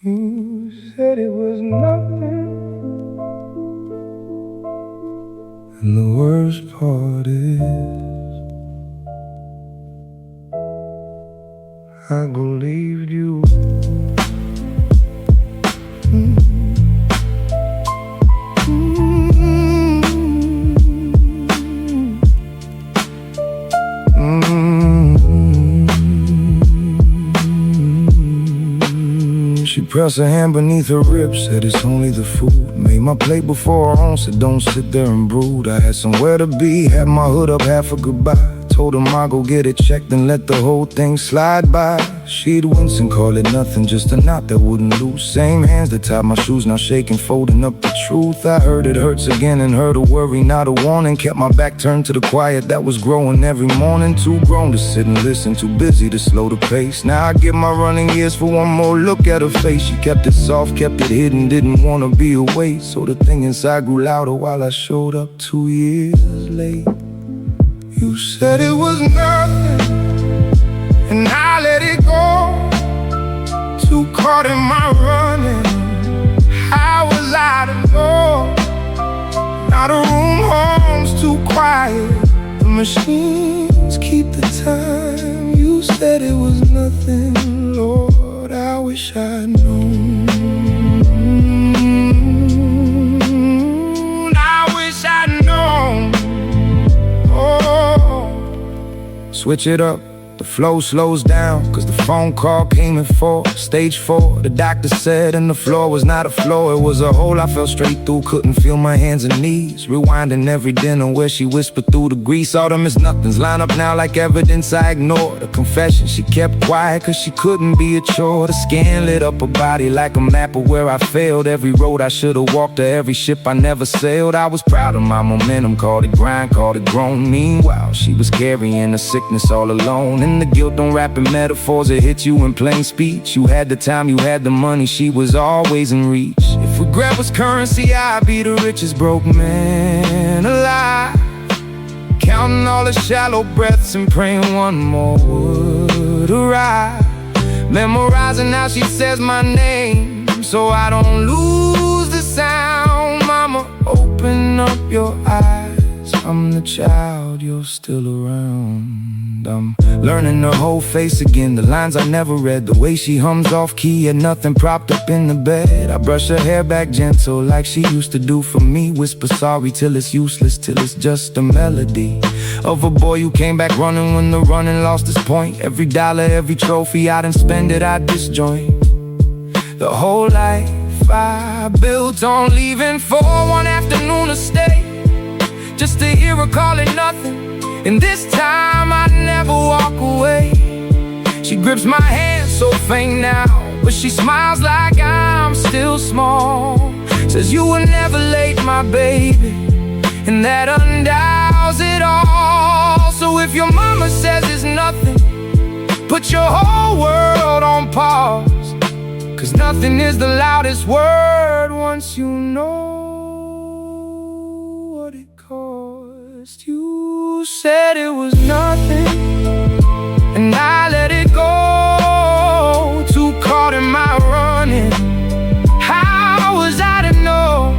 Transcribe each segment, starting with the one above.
You said it was nothing, and the worst part is I believed you. She pressed her hand beneath her ribs, said it's only the food. Made my plate before her own, said don't sit there and brood. I had somewhere to be, had my hood up, half a goodbye. Told him I'd go get it checked and let the whole thing slide by. She'd wince and call it nothing, just a knot that wouldn't loose. Same hands that tied my shoes, now shaking, folding up the truth. I heard it hurts again and heard a worry, not a warning. Kept my back turned to the quiet that was growing every morning. Too grown to sit and listen, too busy to slow the pace. Now I give my running years for one more look at her face. She kept it soft, kept it hidden, didn't want to be away. So the thing inside grew louder while I showed up 2 years late. You said it was nothing, and I let it go. Too caught in my running, how was I to know? Now the room home's too quiet, the machines keep the time. You said it was nothing, Lord, I wish I'd known. I wish I'd known. Switch it up, the flow slows down, cause the phone call came in 4, stage 4. The doctor said, and the floor was not a floor, it was a hole I fell straight through. Couldn't feel my hands and knees, rewinding every dinner where she whispered through the grease. All them is nothings line up now like evidence I ignored. A confession she kept quiet cause she couldn't be a chore. The scan lit up her body like a map of where I failed. Every road I should've walked, to every ship I never sailed. I was proud of my momentum, called it grind, called it grown. Meanwhile, she was carrying a sickness all alone. And the guilt don't wrap in metaphors, it hits you in plain speech. You had the time, you had the money, she was always in reach. If regret was currency, I'd be the richest broke man alive, counting all the shallow breaths and praying one more would arrive. Memorizing how she says my name so I don't lose the sound. Mama, open up your eyes, I'm the child, you're still around. I'm learning her whole face again, the lines I never read. The way she hums off key and nothing propped up in the bed. I brush her hair back gentle like she used to do for me. Whisper sorry till it's useless, till it's just a melody of a boy who came back running when the running lost his point. Every dollar, every trophy, I didn't spend it, I disjoint. The whole life I built on leaving for one afternoon to stay, just to hear her call it nothing. And this time I never walk away. She grips my hand so faint now, but she smiles like I'm still small. Says you were never late, my baby, and that undoubts it all. So if your mama says it's nothing, put your whole world on pause, cause nothing is the loudest word once you know what it cost. You said it was nothing, and I let it go. Too caught in my running, how was I to know?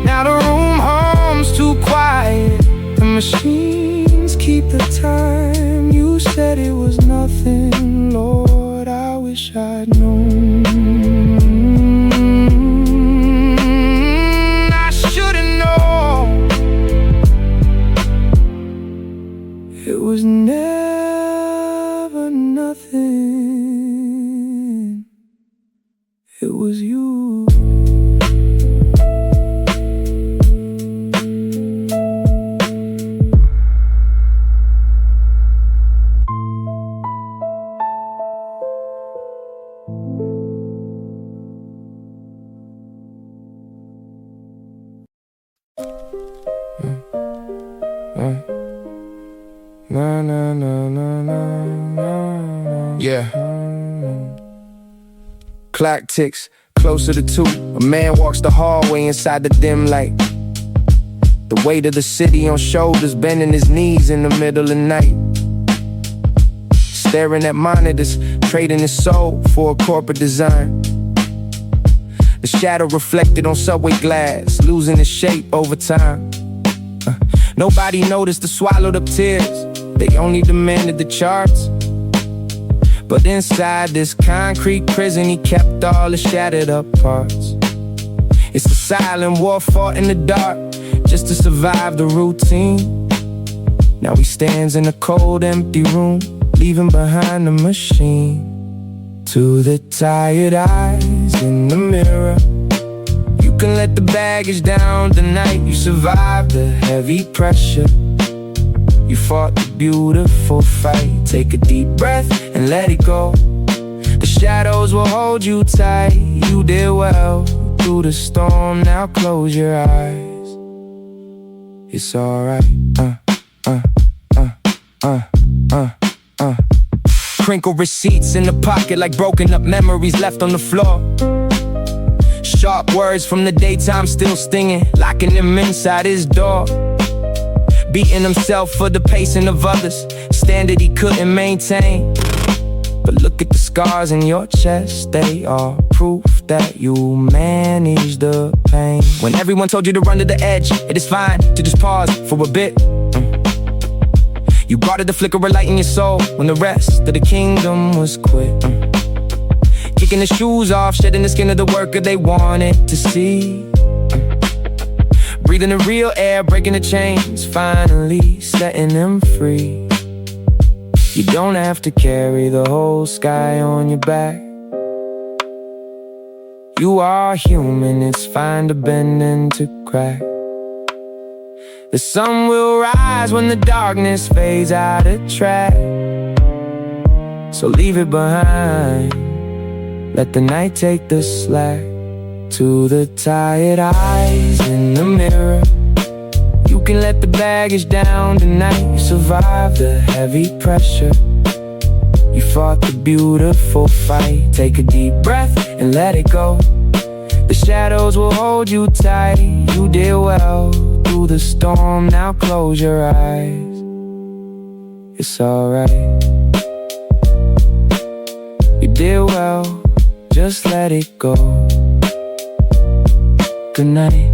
Now the room home's too quiet, the machines keep the time. You said it was nothing, Lord, I wish I'd known. I should've known. It was never nothing, it was you. Na na na na na na. Yeah. Clock ticks closer to 2. A man walks the hallway inside the dim light. The weight of the city on shoulders, bending his knees in the middle of the night. Staring at monitors, trading his soul for a corporate design. The shadow reflected on subway glass, losing its shape over time. Nobody noticed the swallowed up tears, they only demanded the charts. But inside this concrete prison, he kept all the shattered up parts. It's a silent war fought in the dark, just to survive the routine. Now he stands in a cold, empty room, leaving behind the machine. To the tired eyes in the mirror, you can let the baggage down tonight. You survived the heavy pressure, you fought the beautiful fight. Take a deep breath and let it go. The shadows will hold you tight. You did well through the storm, now close your eyes. It's alright. Crinkle receipts in the pocket like broken up memories left on the floor. Sharp words from the daytime still stinging, locking him inside his door. Beating himself for the pacing of others, standard he couldn't maintain. But look at the scars in your chest, they are proof that you managed the pain. When everyone told you to run to the edge, it is fine to just pause for a bit. You guarded the flicker of light in your soul when the rest of the kingdom was quit. Kicking the shoes off, shedding the skin of the worker they wanted to see. Breathing the real air, breaking the chains, finally setting them free. You don't have to carry the whole sky on your back. You are human, it's fine to bend and to crack. The sun will rise when the darkness fades out of track. So leave it behind, let the night take the slack. To the tired eyes in the mirror, you can let the baggage down tonight. You survived the heavy pressure, you fought the beautiful fight. Take a deep breath and let it go. The shadows will hold you tight. You did well through the storm, now close your eyes. It's alright. You did well, just let it go. Good night.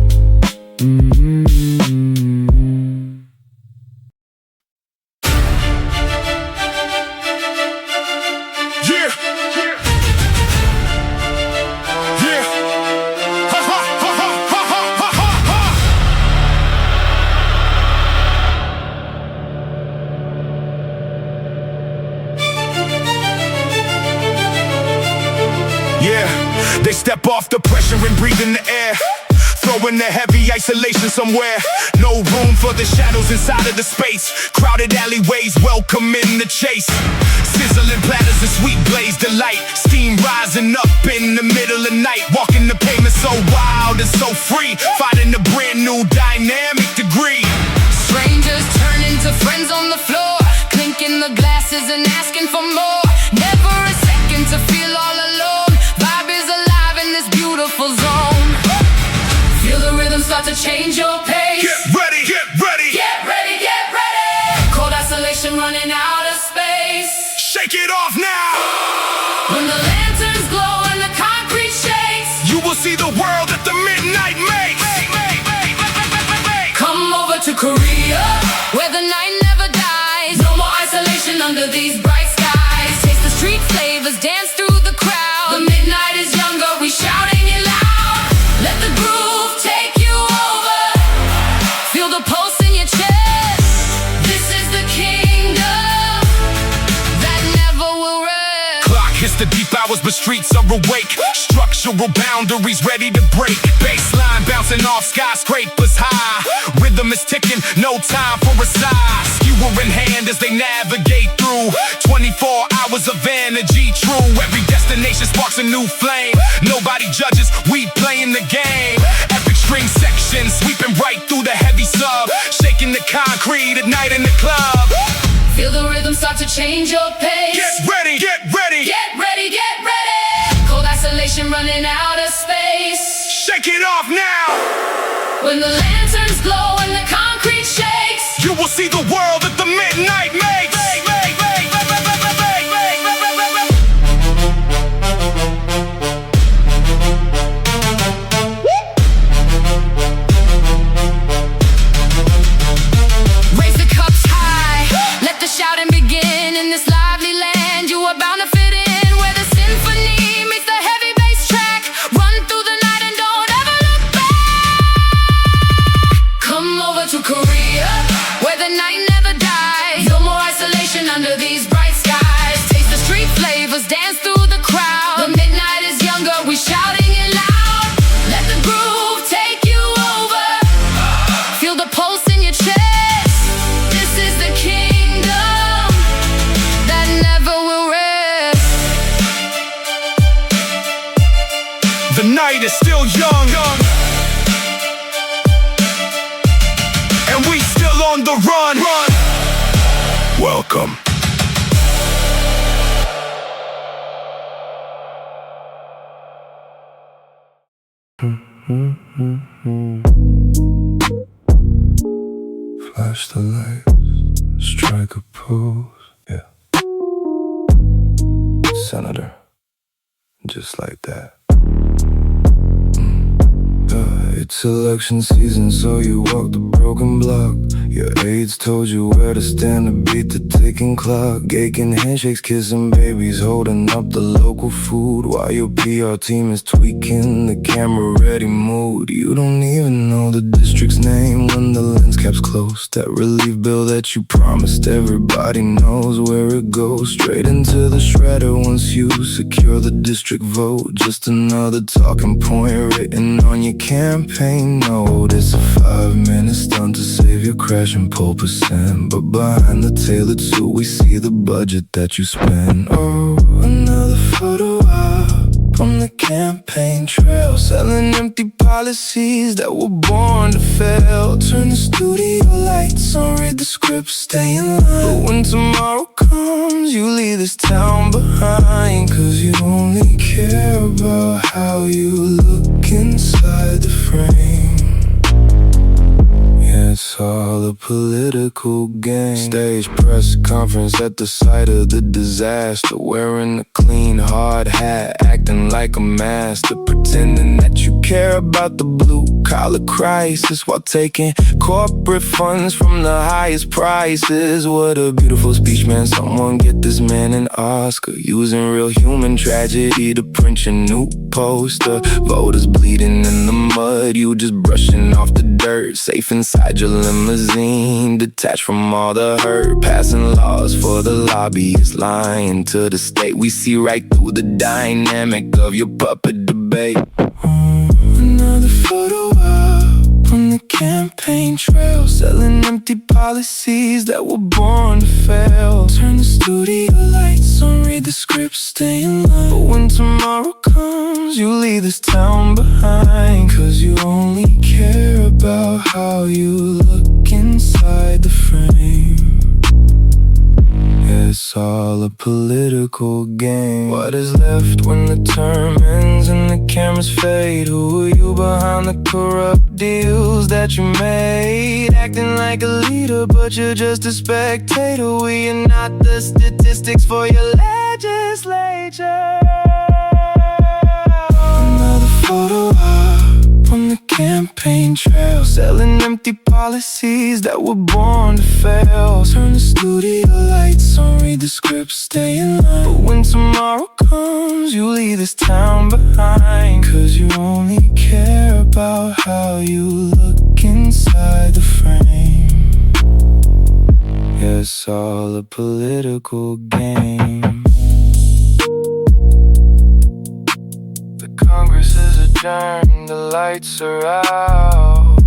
They step off the pressure and breathe in the air, throwing the heavy isolation somewhere. No room for the shadows inside of the space. Crowded alleyways welcoming the chase. Sizzling platters of sweet blaze delight. Steam rising up in the middle of night. Walking the pavement so wild and so free, fighting a brand new dynamic degree. Strangers turning to friends on the floor, clinking the glasses and asking for more. Never a second to feel all alone. Vibe is alive in this beautiful zone. Feel the rhythm start to change your pace. Get ready, get ready, get ready, get ready. Cold isolation running out of space. Shake it off now. When the lanterns glow and the concrete shakes, you will see the world that the midnight makes. Come over to Korea, where the night never dies. No more isolation under these bright skies. Taste the street flavors, dance through the crowd. The midnight is younger, we shouting it loud. Let the groove take you over. Feel the pulse in your chest. This is the kingdom that never will rest. Clock hits the deep hours, but streets are awake. Structural boundaries ready to break. Baseline bouncing off skyscrapers high. Rhythm is ticking, no time for a sigh. Skewer in hand as they navigate through 24 hours of energy, true. Every destination sparks a new flame. Nobody judges, we playing the game. Epic string section sweeping right through the heavy sub, shaking the concrete at night in the club. Feel the rhythm start to change your pace. Get ready, get ready, get ready, get ready. Cold isolation running out of space. Shake it off now. When the lanterns glow and the concrete shakes, you will see the world that the midnight makes. The night is still young, and we still on the run. Welcome. Flash the lights, strike a pose, yeah. Senator, just like that. It's election season, so you walk the broken block. Your aides told you where to stand to beat the ticking clock. Aching handshakes, kissing babies, holding up the local food, while your PR team is tweaking the camera-ready mood. You don't even know the district's name when the lens cap's close. That relief bill that you promised, everybody knows where it goes. Straight into the shredder once you secure the district vote. Just another talking point written on your campaign note. It's a 5-minute stunt to save your crashing pole percent, but behind the tailored suit we see the budget that you spend. Oh, another photo op on the campaign trail, selling empty policies that were born to fail. Turn the studio lights on, read the script, stay in line. But when tomorrow comes, you leave this town behind, 'cause you only care about how you look inside the frame. It's all a political game. Stage press conference at the site of the disaster, wearing a clean hard hat, acting like a master, pretending that you care about the blue-collar crisis while taking corporate funds from the highest prices. What a beautiful speech, man. Someone get this man an Oscar, using real human tragedy to print your new poster. Voters bleeding in the mud, you just brushing off the dirt, safe inside your limousine, detached from all the hurt, passing laws for the lobbyists, lying to the state. We see right through the dynamic of your puppet debate. Another photo op on the campaign trail, selling empty policies that were born to fail. Turn the studio lights on, read the script, stay in line. But when tomorrow comes, you leave this town behind, 'cause you only care about how you look inside the frame. It's all a political game. What is left when the term ends and the cameras fade? Who are you behind the corrupt deals that you made? Acting like a leader, but you're just a spectator. We are not the statistics for your legislature. Another photo op on the campaign trail, selling empty policies that were born to fail. Turn the studio lights on, read the script, stay in line. But when tomorrow comes, you leave this town behind, 'cause you only care about how you look inside the frame. Yeah, it's all a political game. The Congress is adjourned, the lights are out.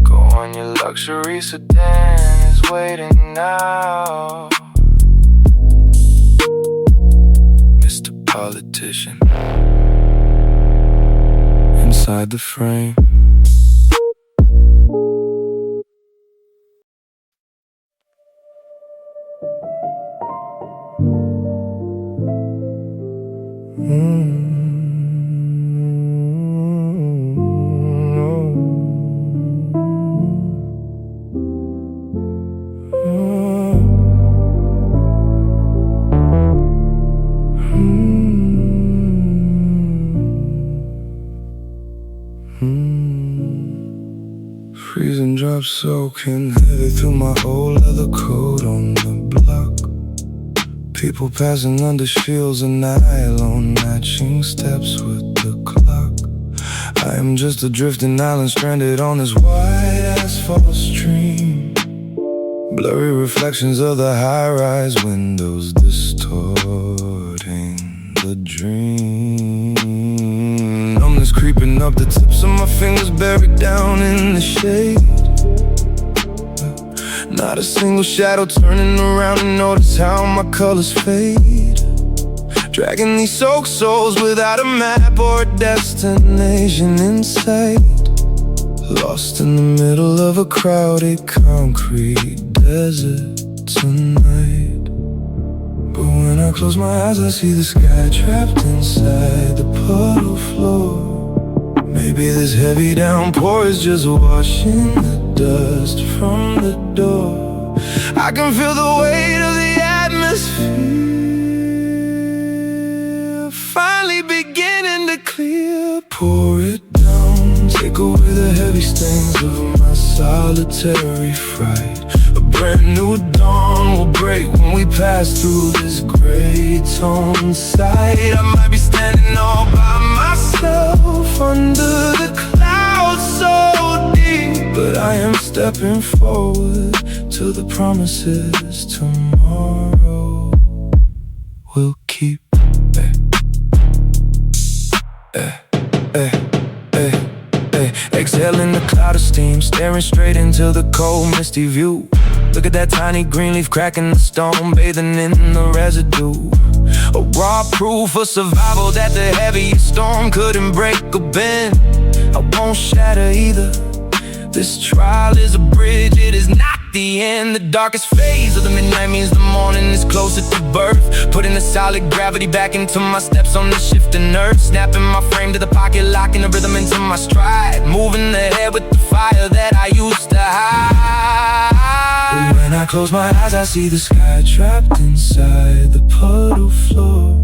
Go on your luxury sedan, is waiting now. Mr. Politician, inside the frame. Freezing drops soaking heavy through my old leather coat on the block. People passing under shields and nylon, matching steps with the clock. I am just a drifting island stranded on this wide asphalt stream. Blurry reflections of the high-rise windows distorting the dream. Numbness creeping up the tips of my fingers, buried down in the shade. Not a single shadow turning around to notice how my colors fade. Dragging these soaked souls without a map or a destination in sight. Lost in the middle of a crowded concrete desert tonight. But when I close my eyes, I see the sky trapped inside the puddle floor. Maybe this heavy downpour is just washing the dust from the door. I can feel the weight of the atmosphere finally beginning to clear. Pour it down, take away the heavy stains of my solitary fright. A brand new dawn will break when we pass through this gray tone sight. I might be standing all by myself under the clouds so deep, but I am stepping forward to the promises tomorrow will keep. Exhaling the cloud of steam, staring straight into the cold, misty view. Look at that tiny green leaf cracking the stone, bathing in the residue. A raw proof of survival that the heaviest storm couldn't break or bend. I won't shatter either. This trial is a bridge, it is not the end. The darkest phase of the midnight means the morning is closer to birth. Putting the solid gravity back into my steps on the shifting earth. Snapping my frame to the pocket, locking the rhythm into my stride. Moving ahead with the fire that I used to hide. When I close my eyes, I see the sky trapped inside the puddle floor.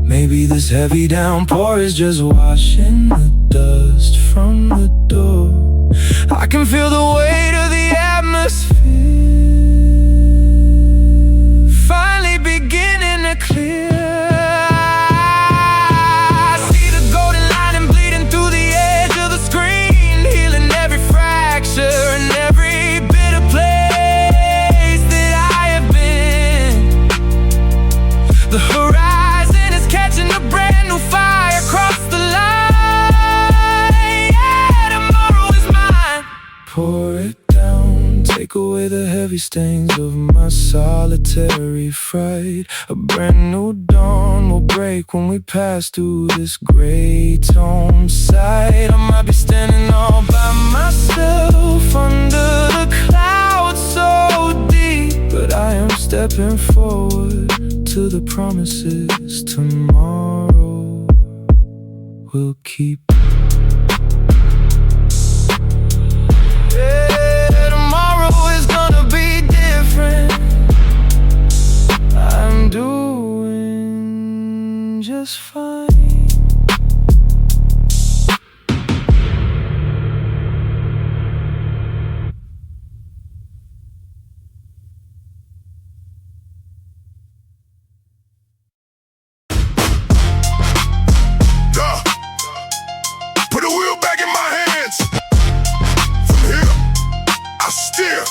Maybe this heavy downpour is just washing the dust from the door. I can feel the weight of the atmosphere finally beginning to clear. I see the golden lining bleeding through the edge of the screen, healing every fracture and every bitter place that I have been. The horizon is catching a brand new fire across the line. Pour it down, take away the heavy stains of my solitary fright. A brand new dawn will break when we pass through this gray tone sight. I might be standing all by myself under the clouds so deep, but I am stepping forward to the promises tomorrow will keep. I'm doing just fine. Put the wheel back in my hands. From here, I steer.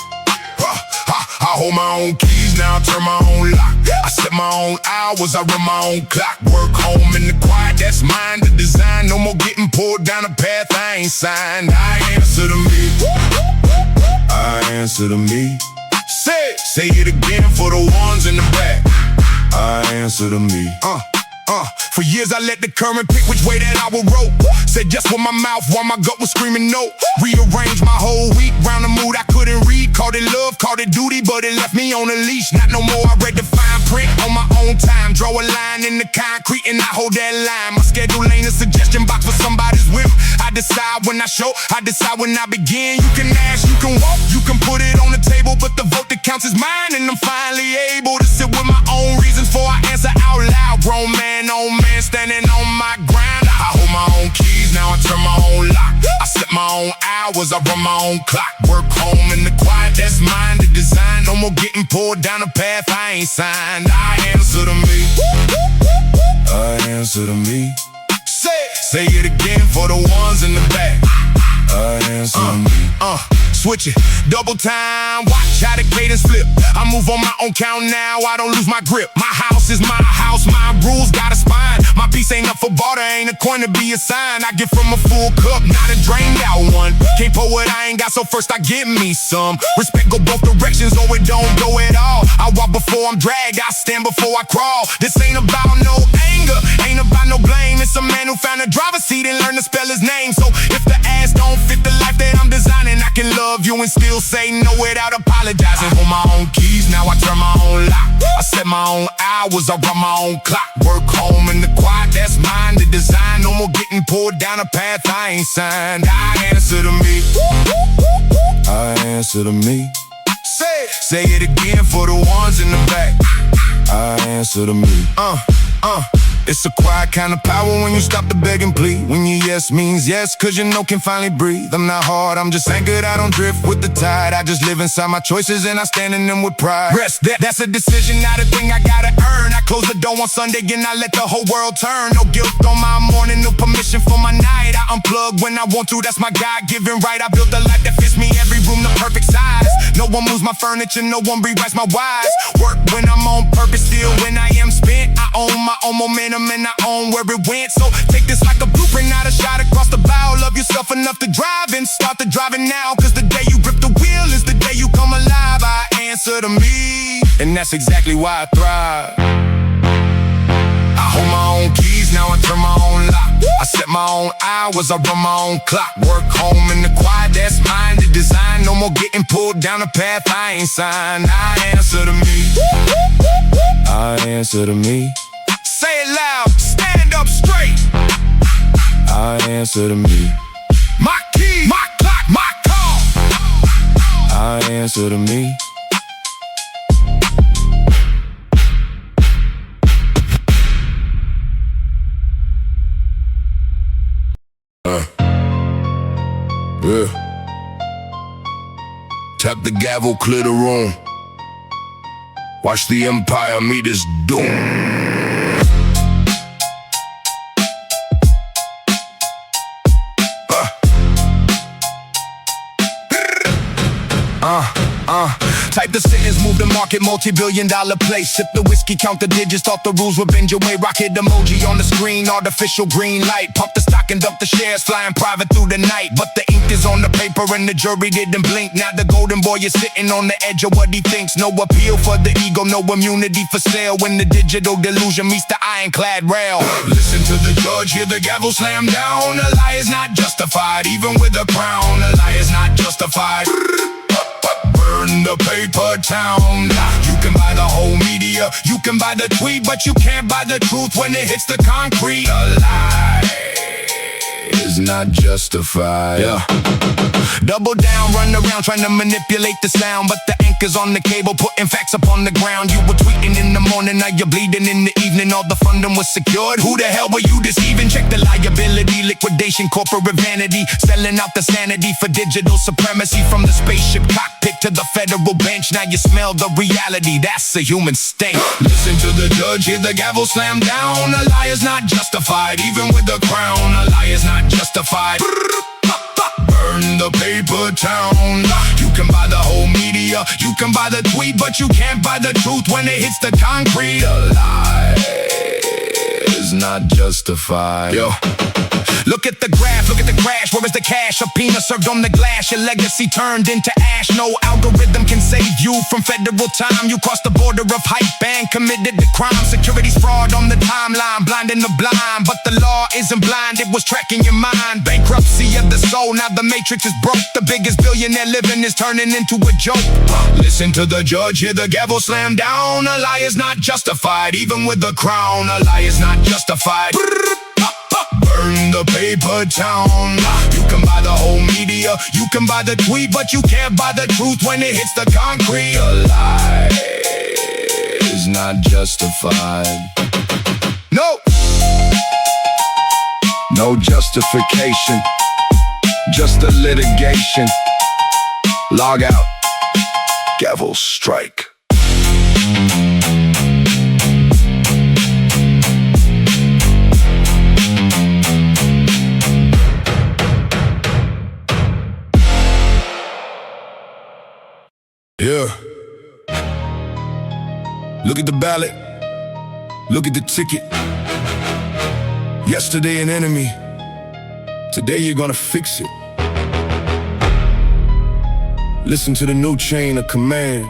I hold my own keys, now I turn my own lock. I set my own hours, I run my own clock. Work home in the quiet, that's mine to design. No more getting pulled down a path I ain't signed. I answer to me. I answer to me. Say it again for the ones in the back. I answer to me. For years I let the current pick which way that I would roll. Said yes with my mouth while my gut was screaming no. Rearranged my whole week round the mood I couldn't read. Called it love, called it duty, but it left me on a leash. Not no more, I read the fine print on my own time. Draw a line in the concrete and I hold that line. My schedule ain't a suggestion box for somebody's whim. I decide when I show, I decide when I begin. You can ask, you can walk, you can put it on the table, but the vote that counts is mine. And I'm finally able to sit with my own reasons before I answer out loud. Grown man, old man, standing on my grind. I hold my own keys, now I turn my own lock. I set my own hours, I run my own clock. Work home in the quiet, that's mine to design. No more getting pulled down a path I ain't signed. I answer to me. I answer to me. Say it again for the ones in the back. I answer to me. Switch it, double time, watch how the cadence flip. I move on my own count now, I don't lose my grip. My house is my house, my rules got a spine. My peace peace ain't up for barter, ain't a coin to be assigned. I get from a full cup, not a drained out one. Can't pour what I ain't got, so first I give me some. Respect go both directions, or it don't go at all. I walk before I'm dragged, I stand before I crawl. This ain't about no anger, ain't about no blame. It's a man who found a driver's seat and learned to spell his name. So if the ass don't fit the life that I'm designing, I can love you and still say no without apologizing. Hold my own keys, now I turn my own lock. I set my own hours, I run my own clock. Work home in the quiet, that's mine. The design, no more getting pulled down a path I ain't signed. I answer to me. I answer to me. Say it again for the ones in the back. I answer to me. It's a quiet kind of power when you stop to beg and plead. When your yes means yes, cause you know can finally breathe. I'm not hard, I'm just anchored, I don't drift with the tide. I just live inside my choices and I stand in them with pride. Rest, that's a decision, not a thing I gotta earn. I close the door on Sunday and I let the whole world turn. No guilt on my morning, no permission for my night. I unplug when I want to, that's my God-given right. I built a life that fits me, every room the perfect size. No one moves my furniture, no one rewrites my whys. Work when I'm on purpose, still when I am spent. I own my own momentum and I own where it went. So take this like a blueprint, not a shot across the bow. Love yourself enough to drive and start the driving now. Cause the day you grip the wheel is the day you come alive. I answer to me, and that's exactly why I thrive. I hold my own keys, now I turn my own lock. I set my own hours, I run my own clock. Work home in the quiet, that's mine. The design, no more getting pulled down a path I ain't signed. I answer to me. I answer to me. Say it loud, stand up straight. I answer to me. My key, my clock, my call. I answer to me. Yeah. Tap the gavel, clear the room. Watch the empire meet its doom. Type the sentence, move the market, multi-billion-dollar place. Sip the whiskey, count the digits, thought the rules would bend your way. Rocket emoji on the screen, artificial green light. Pump the stock and dump the shares, flying private through the night. But the ink is on the paper and the jury didn't blink. Now the golden boy is sitting on the edge of what he thinks. No appeal for the ego, no immunity for sale. When the digital delusion meets the ironclad rail. Listen to the judge, hear the gavel slam down. A lie is not justified, even with a crown. A lie is not justified. Burn the paper town. You can buy the whole media, you can buy the tweet, but you can't buy the truth when it hits the concrete. A lie is not justified. Double down, run around trying to manipulate the sound, but the anchor's on the cable, putting facts upon the ground. You were tweeting in the morning, now you're bleeding in the evening. All the funding was secured. Who the hell were you deceiving? Check the liability, liquidation, corporate vanity, selling out the sanity for digital supremacy. From the spaceship cockpit to the federal bench, now you smell the reality. That's a human state. Listen to the judge, hear the gavel slam down. A lie is not justified, even with a crown. A lie is not justified. Burn the paper town. You can buy the whole media, you can buy the tweet, but you can't buy the truth when it hits the concrete. A lie is not justified. Look at the graph, look at the crash. Where is the cash? A peanut served on the glass. Your legacy turned into ash. No algorithm can save you from federal time. You crossed the border of hype and committed the crime. Security's fraud on the timeline, blinding the blind. But the law isn't blind, it was tracking your mind. Bankruptcy of the soul, now the matrix is broke. The biggest billionaire living is turning into a joke. Listen to the judge, hear the gavel slam down. A lie is not justified, even with a crown. A lie is not justified. Burn the paper town. You can buy the whole media, you can buy the tweet, but you can't buy the truth when it hits the concrete. A lie is not justified. No justification, just a litigation. Log out, gavel strike. Look at the ballot, look at the ticket. Yesterday an enemy, today you're gonna fix it. Listen to the new chain of command.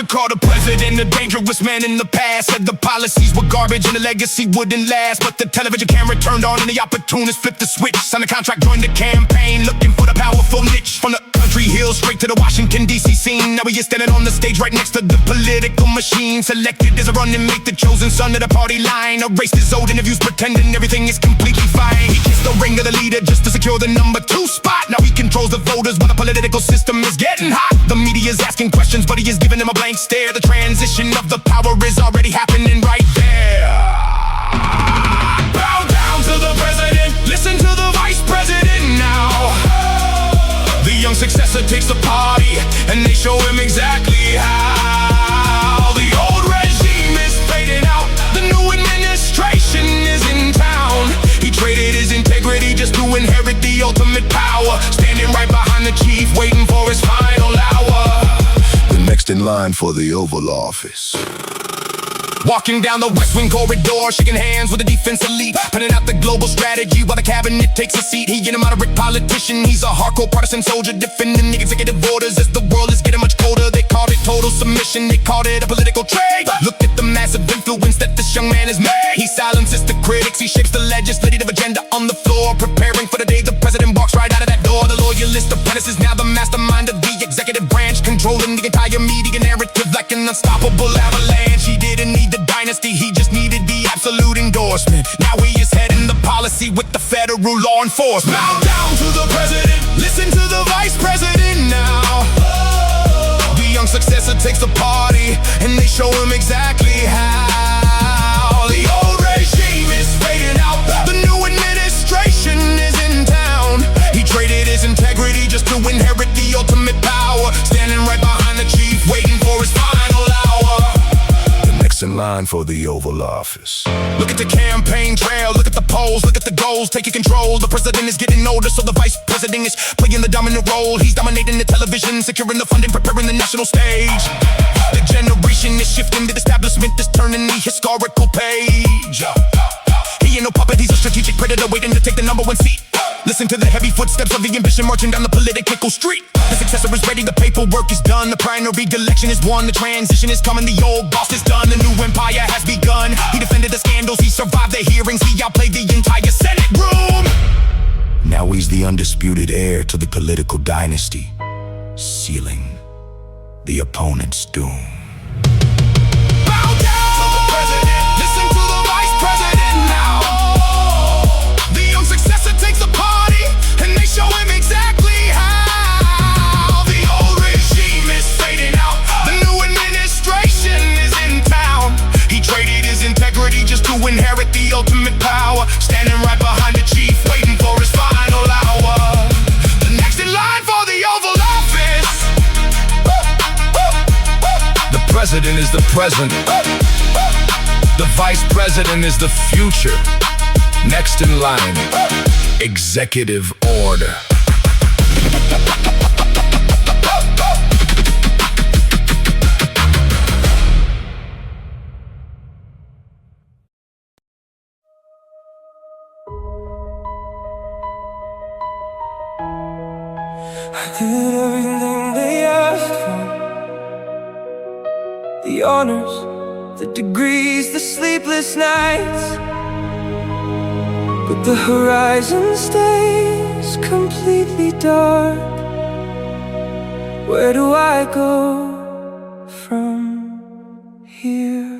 Call the president a dangerous man in the past. Said the policies were garbage and the legacy wouldn't last. But the television camera turned on and the opportunists flipped the switch. Signed a contract, joined the campaign, looking for the powerful niche. From the country hills straight to the Washington D.C. scene. Now he is standing on the stage right next to the political machine. Selected as a running mate, the chosen son of the party line. Erased his old interviews pretending everything is completely fine. He kissed the ring of the leader just to secure the #2 spot. Now he controls the voters while the political system is getting hot. The media is asking questions but he is giving them a blank stare. The transition of the power is already happening right there. Bow down to the president, listen to the vice president now. The young successor takes the party and they show him exactly how. The old regime is fading out, the new administration is in town. He traded his integrity just to inherit the ultimate power. Standing right behind the chief, waiting for his final hour. Next in line for the Oval Office. Walking down the West Wing corridor, shaking hands with the defense elite, putting out the global strategy while the cabinet takes a seat. He ain't a moderate politician, he's a hardcore partisan soldier, defending the executive orders as the world is getting much colder. They called it total submission, they called it a political trade. Look at the massive influence that this young man has made. He silences the critics, he shapes the legislative agenda on the floor, preparing for the day the president walks right out of that door. The loyalist apprentice is now the mastermind of the executive branch, controlling the entire media narrative like an unstoppable avalanche. He didn't need the dynasty, he just needed the absolute endorsement. Now he is heading the policy with the federal law enforcement. Bow down to the president, listen to the vice president now. The young successor takes the party and they show him exactly how. The old regime is fading out, the new administration is in town. He traded his integrity just to inherit the ultimate power. Standing right behind the chief, waiting for his final hour. In line for the Oval Office. Look at the campaign trail, look at the polls, look at the goals, taking control. The president is getting older, so the vice president is playing the dominant role. He's dominating the television, securing the funding, preparing the national stage. The generation is shifting, the establishment is turning the historical page. He ain't no puppet, he's a strategic predator waiting to take the #1 seat. Listen to the heavy footsteps of the ambition marching down the political street. The successor is ready, the paperwork is done, the primary election is won, the transition is coming, the old boss is done, the new empire has begun. He defended the scandals, he survived the hearings, he outplayed the entire Senate room. Now he's the undisputed heir to the political dynasty, sealing the opponent's doom. Bow down to the president, listen to the vice president now. The young successor takes the party and they show him exactly how. The old regime is fading out, the new administration is in town. He traded his integrity just to inherit the ultimate power. Standing right behind the chief, waiting for his final hour. The next in line for the Oval Office. The president is the present. The vice president is the future. Next in line, executive order. I did everything they asked for. The honors, the degrees, the sleepless nights. But the horizon stays completely dark. Where do I go from here?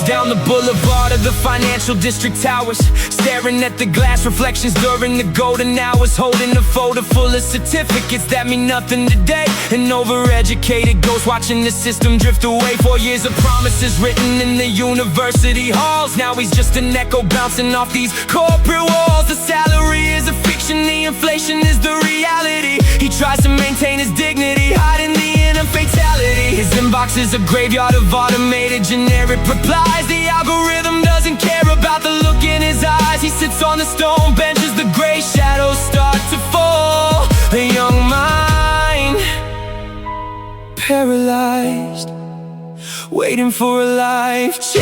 Down the boulevard of the financial district towers, staring at the glass reflections during the golden hours, holding a folder full of certificates that mean nothing today. An overeducated ghost watching the system drift away. 4 years of promises written in the university halls. Now he's just an echo bouncing off these corporate walls. The salary is a fiction, the inflation is the reality. He tried maintain his dignity, hiding the inner fatality. His inbox is a graveyard of automated generic replies. The algorithm doesn't care about the look in his eyes. He sits on the stone bench as the gray shadows start to fall. A young mind, paralyzed, waiting for a life-changing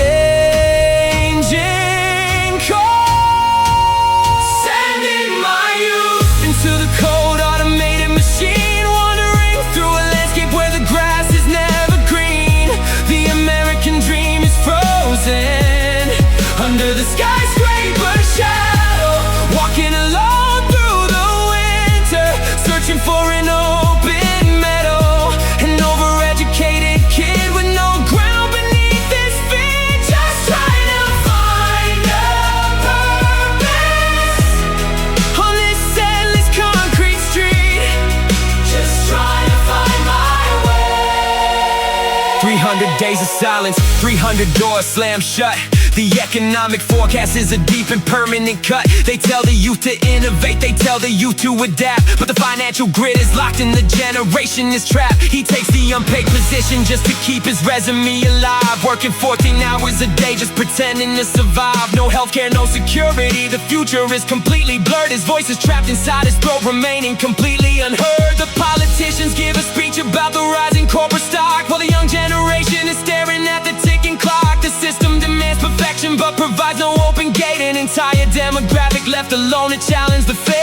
call. Sending my youth into the cold automated machine, wandering through a landscape where the grass is never green. The American dream is frozen under the skyscraper shadow, walking alone through the winter, searching for an open meadow. An overeducated kid with no ground beneath his feet, just trying to find a purpose on this endless concrete street. Just trying to find my way. 300 days of silence, 300 doors slammed shut. The economic forecast is a deep and permanent cut. They tell the youth to innovate, they tell the youth to adapt, but the financial grid is locked and the generation is trapped. He takes the unpaid position just to keep his resume alive, working 14 hours a day just pretending to survive. No healthcare, no security, the future is completely blurred. His voice is trapped inside his throat, remaining completely unheard. The politicians give a speech about the rising corporate stock, while the young generation is staring at the ticking clock. The system demands perfection but provides no open gate. An entire demographic left alone to challenge the fate.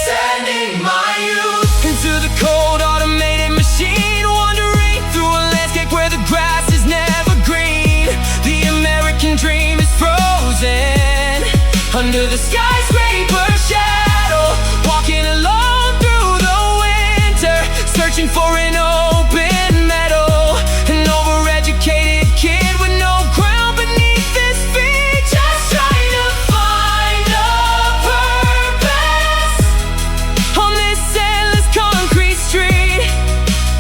Sending my youth into the cold automated machine, wandering through a landscape where the grass is never green. The American dream is frozen under the skyscraper shadow, walking alone through the winter, searching for an open meadow. An overeducated kid with no ground beneath his feet, just trying to find a purpose on this endless concrete street.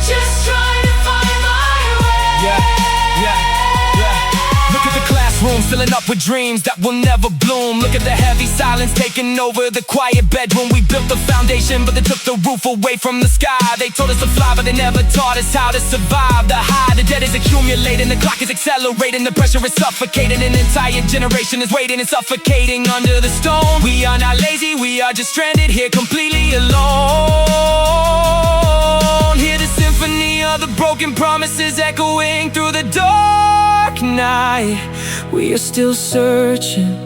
Just trying to find my way. Yeah. Look at the classroom filling up with dreams that will never bloom. Look at the heavy silence taking over the quiet bedroom. We built the foundation, but they took the roof away from the sky. They told us to fly, but they never taught us how to survive. The high, the debt is accumulating, the clock is accelerating, the pressure is suffocating. An entire generation is waiting and suffocating under the stone. We are not lazy, we are just stranded here completely alone. Hear the symphony of the broken promises echoing through the dark night. We are still searching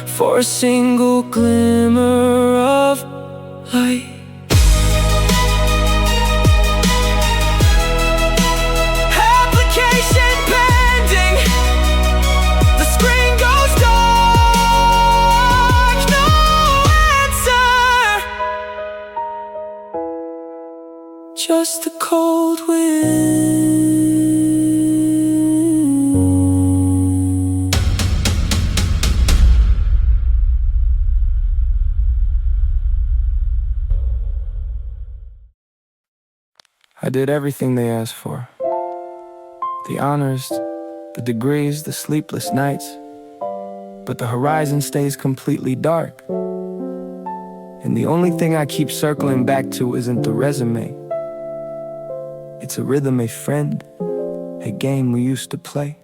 for a single glimmer of light. Application pending, the screen goes dark, no answer, just the cold wind. I did everything they asked for. The honors, the degrees, the sleepless nights. But the horizon stays completely dark. And the only thing I keep circling back to isn't the resume. It's a rhythm, a friend, a game we used to play.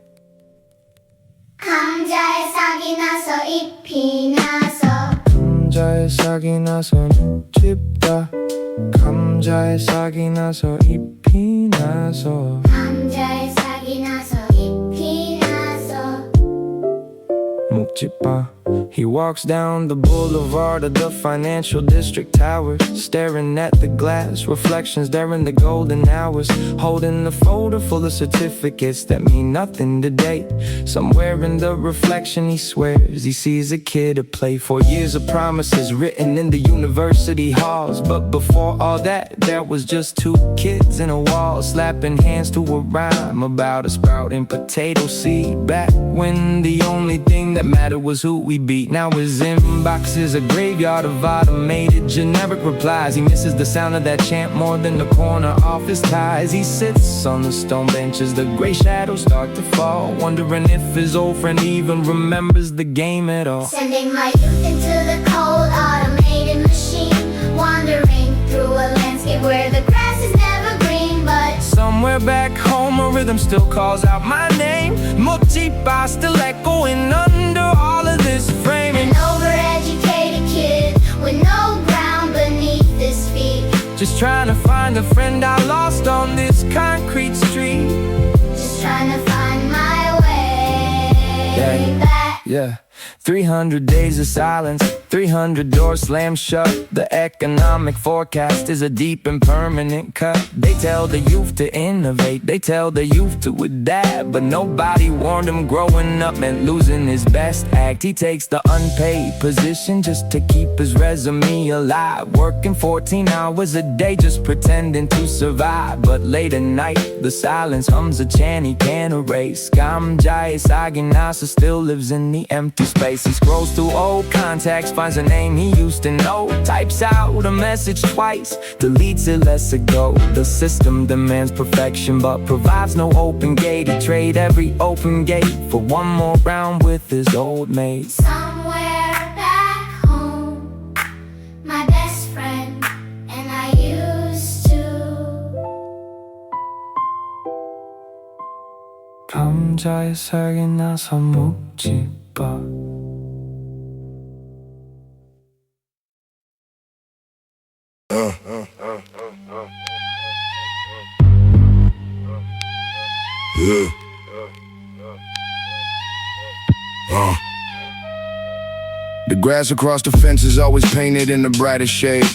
감자에 싹이 나서 잎이 나서 감자에 싹이 나서 Mook-Jji-Ppa. 감자에 싹이 나서 잎이 나서 감자에 싹이 나서 잎이 나서 Mook-Jji-Ppa. He walks down the boulevard of the financial district towers, staring at the glass reflections during the golden hours, holding a folder full of certificates that mean nothing today. Somewhere in the reflection he swears he sees a kid at play. 4 years of promises written in the university halls, but before all that there was just 2 kids in a wall, slapping hands to a rhyme about a sprouting potato seed. Back when the only thing that mattered was who we beat. Now his inbox is a graveyard of automated generic replies. He misses the sound of that chant more than the corner office ties. He sits on the stone benches, the gray shadows start to fall, wondering if his old friend even remembers the game at all. Sending my youth into the cold automated machine, wandering back home, a rhythm still calls out my name. Mook-Jji-Ppa still echoing under all of this framing. An overeducated kid with no ground beneath his feet, just trying to find a friend I lost on this concrete street. just trying to find my way back. Yeah, 300 days of silence, 300 doors slammed shut. The economic forecast is a deep and permanent cut. They tell the youth to innovate, they tell the youth to adapt, but nobody warned him growing up meant losing his best act. He takes the unpaid position just to keep his resume alive, working 14 hours a day just pretending to survive. But late at night, the silence hums a chant he can't erase. Mook-Jji-Ppa still lives in the empty space. He scrolls through old contacts, finds a name he used to know, types out a message twice, deletes it, lets it go. The system demands perfection but provides no open gate. He trade every open gate for one more round with his old mate. Somewhere back home, my best friend and I used to. 감자에 살기 나서 묵지빠. The grass across the fence is always painted in the brightest shade.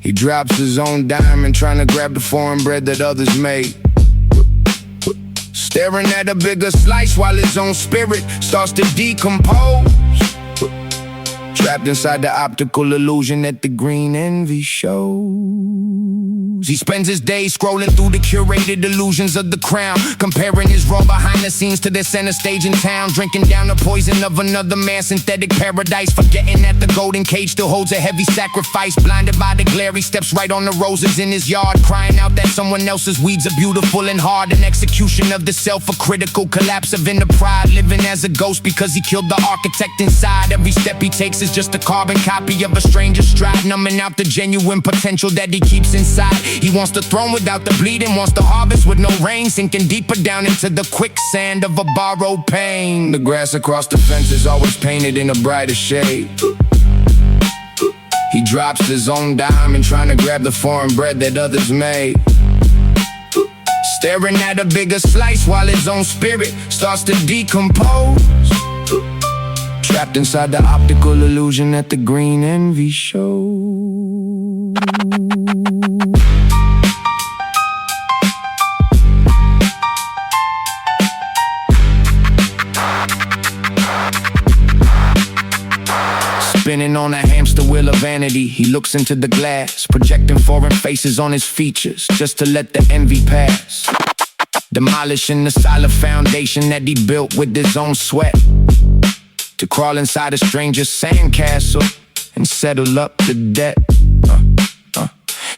He drops his own diamond trying to grab the foreign bread that others made. Staring at a bigger slice while his own spirit starts to decompose. Trapped inside the optical illusion that the green envy shows. He spends his days scrolling through the curated illusions of the crown, comparing his role behind the scenes to their center stage in town, drinking down the poison of another man's synthetic paradise, forgetting that the golden cage still holds a heavy sacrifice. Blinded by the glare, he steps right on the roses in his yard, crying out that someone else's weeds are beautiful and hard. An execution of the self, a critical collapse of inner pride, living as a ghost because he killed the architect inside. Every step he takes is just a carbon copy of a stranger's stride, numbing out the genuine potential that he keeps inside. He wants the throne without the bleeding, wants the harvest with no rain, sinking deeper down into the quicksand of a borrowed pain. The grass across the fence is always painted in a brighter shade. He drops his own diamond trying to grab the foreign bread that others made. Staring at a bigger slice while his own spirit starts to decompose. Trapped inside the optical illusion that the green envy shows. Spinning on a hamster wheel of vanity, he looks into the glass, projecting foreign faces on his features just to let the envy pass. Demolishing the solid foundation that he built with his own sweat, to crawl inside a stranger's sandcastle and settle up the debt.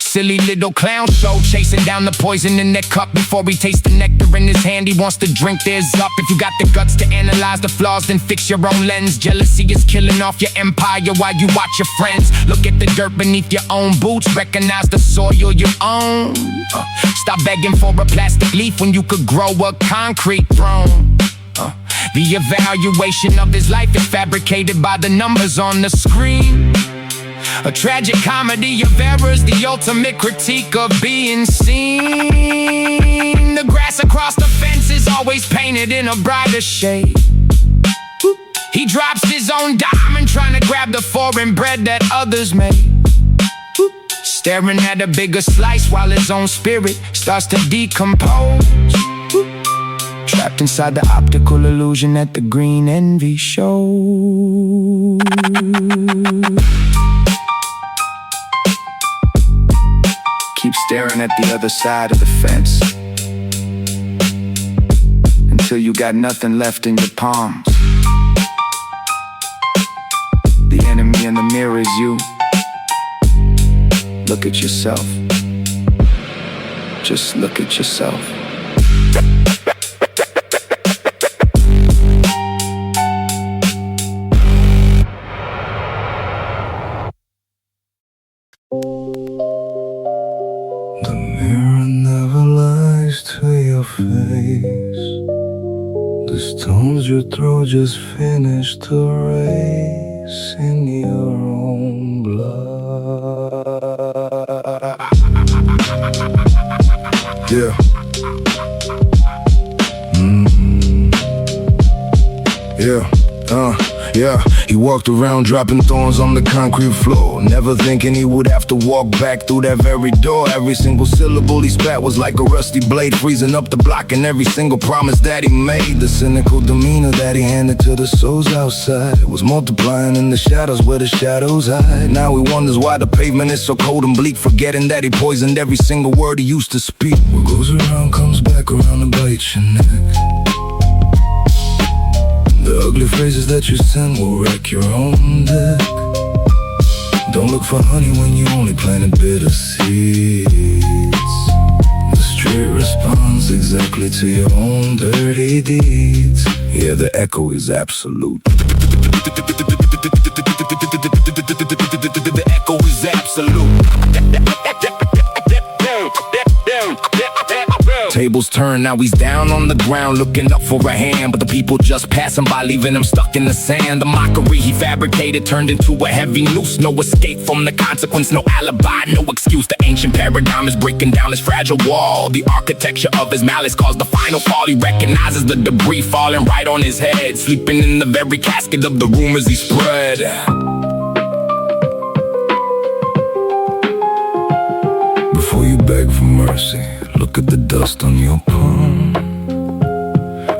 Silly little clown show, chasing down the poison in their cup. Before he tastes the nectar in his hand, he wants to drink theirs up. If you got the guts to analyze the flaws, then fix your own lens. Jealousy is killing off your empire while you watch your friends. Look at the dirt beneath your own boots, recognize the soil you own. Stop begging for a plastic leaf when you could grow a concrete throne. The evaluation of his life is fabricated by the numbers on the screen. A tragic comedy of errors, the ultimate critique of being seen. The grass across the fence is always painted in a brighter shade. He drops his own diamond trying to grab the foreign bread that others made. Staring at a bigger slice while his own spirit starts to decompose. Trapped inside the optical illusion that the green envy shows. Keep staring at the other side of the fence until you got nothing left in your palms. The enemy in the mirror is you. Look at yourself. Just look at yourself. The mirror never face. The stones you throw just finished the race in your own blood. Yeah. Yeah, he walked around dropping thorns on the concrete floor, never thinking he would have to walk back through that very door. Every single syllable he spat was like a rusty blade, freezing up the block, and every single promise that he made, the cynical demeanor that he handed to the souls outside, it was multiplying in the shadows where the shadows hide. Now he wonders why the pavement is so cold and bleak, forgetting that he poisoned every single word he used to speak. What goes around comes back around to bite your neck. The ugly phrases that you send will wreck your own deck. Don't look for honey when you only planted bitter seeds. The street responds exactly to your own dirty deeds. Yeah, the echo is absolute. The echo is absolute. Tables turn, now he's down on the ground looking up for a hand, but the people just passing by, leaving him stuck in the sand. The mockery he fabricated turned into a heavy noose. No escape from the consequence, no alibi, no excuse. The ancient paradigm is breaking down his fragile wall. The architecture of his malice caused the final fall. He recognizes the debris falling right on his head, sleeping in the very casket of the rumors he spread. Before you beg for mercy, look at the dust on your palm.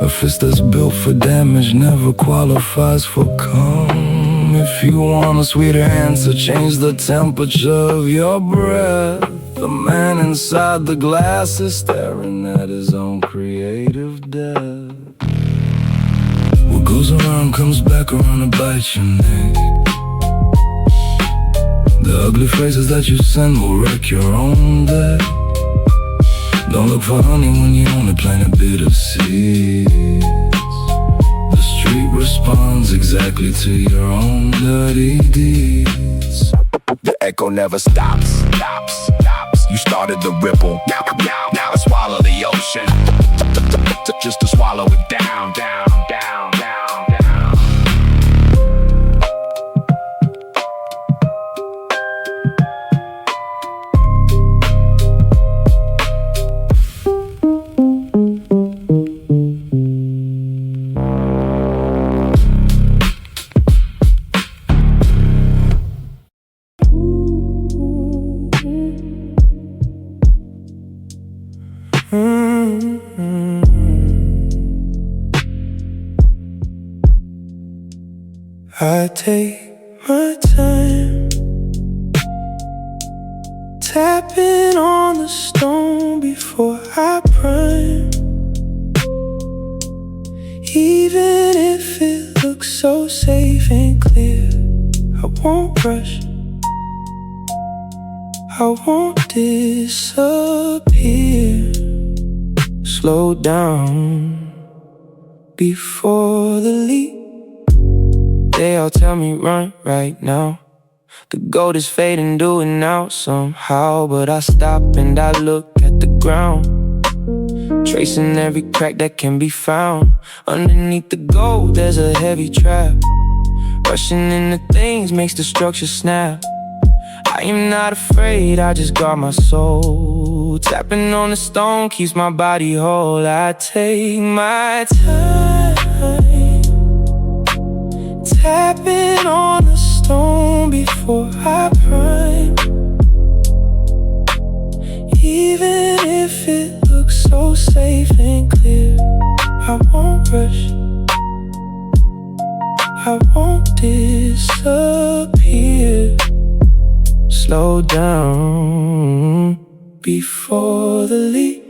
A fist that's built for damage never qualifies for calm. If you want a sweeter answer, change the temperature of your breath. The man inside the glass is staring at his own creative death. What goes around comes back around to bite your neck. The ugly phrases that you send will wreck your own deck. Don't look for honey when you only planted bitter seeds. The street responds exactly to your own dirty deeds. The echo never stops. You started the ripple, now to swallow the ocean. Just to swallow it down. I take my time, tapping on the stone before I prime. Even if it looks so safe and clear, I won't rush, I won't disappear. Slow down before the leap. They all tell me run right now. The gold is fading, do it now somehow. But I stop and I look at the ground, tracing every crack that can be found. Underneath the gold there's a heavy trap. Rushing into things makes the structure snap. I am not afraid, I just guard my soul. Tapping on the stone keeps my body whole. I take my time, tapping on the stone before I prime. Even if it looks so safe and clear, I won't rush, I won't disappear. Slow down before the leap.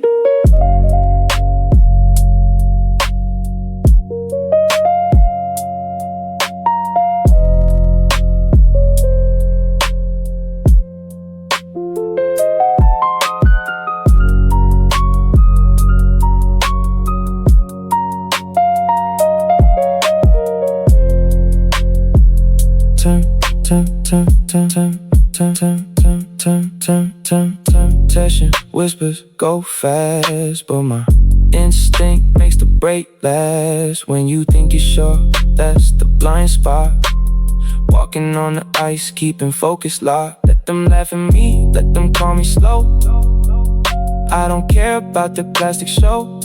Temptation whispers go fast, but my Instinct makes the break last. When you think you're sure, that's the blind spot. Walking on the ice, keeping focus locked. Let them laugh at me, let them call me slow. I don't care about the plastic show.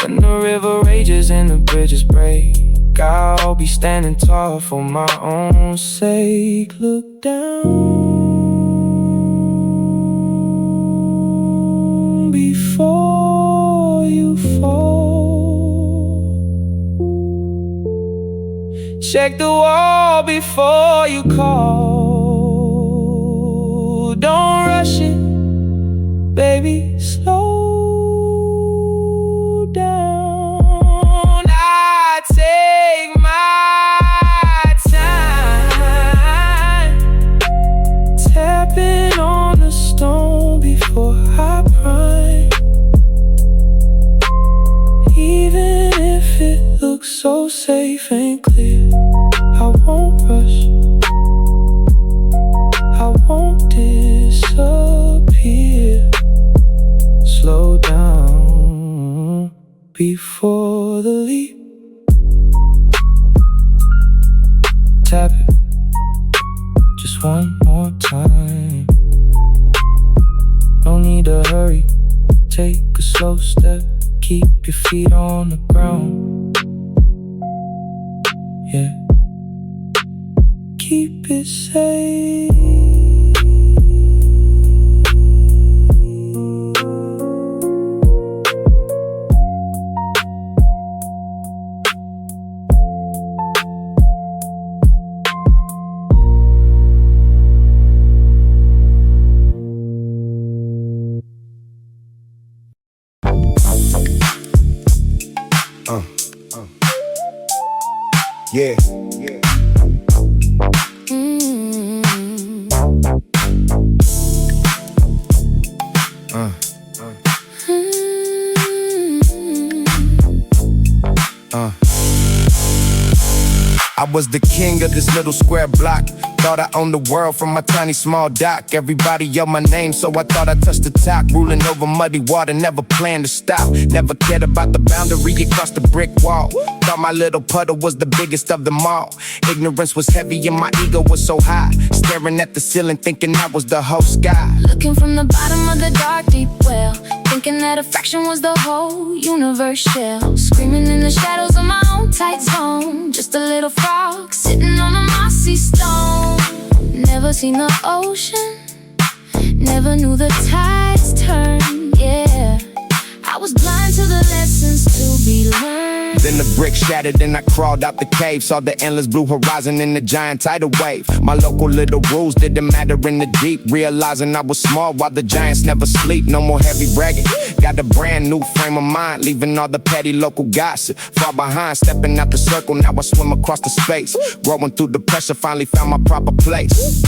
When the river rages and the bridges break, I'll be standing tall for my own sake. Look down before you fall. Check the wall before you call. Don't rush it, baby, slow down. I take my time, tapping on the stone before I prime. Even if it looks so safe and clear, I won't rush, I won't disappear. Slow down before the leap. Tap it just one more time. No need to hurry, take a slow step. Keep your feet on the ground. Yeah, keep it safe. Yeah. I was the king of this little square block. Thought I owned the world from my tiny small dock. Everybody yelled my name, so I thought I touched the top. Ruling over muddy water, never planned to stop. Never cared about the boundary across the brick wall. Thought my little puddle was the biggest of them all. Ignorance was heavy and my ego was so high. Staring at the ceiling, thinking I was the whole sky. Looking from the bottom of the dark, deep well, thinking that a fraction was the whole universe shell. Screaming in the shadows of my own tight zone. Just a little frog sitting on a mossy stone. Never seen the ocean, never knew the tides turn, yeah. I was blind to the lessons to be learned. Then the brick shattered and I crawled out the cave. Saw the endless blue horizon and the giant tidal wave. My local little rules didn't matter in the deep. Realizing I was small while the giants never sleep. No more heavy bragging, got a brand new frame of mind. Leaving all the petty local gossip far behind. Stepping out the circle, now I swim across the space. Growing through the pressure, finally found my proper place.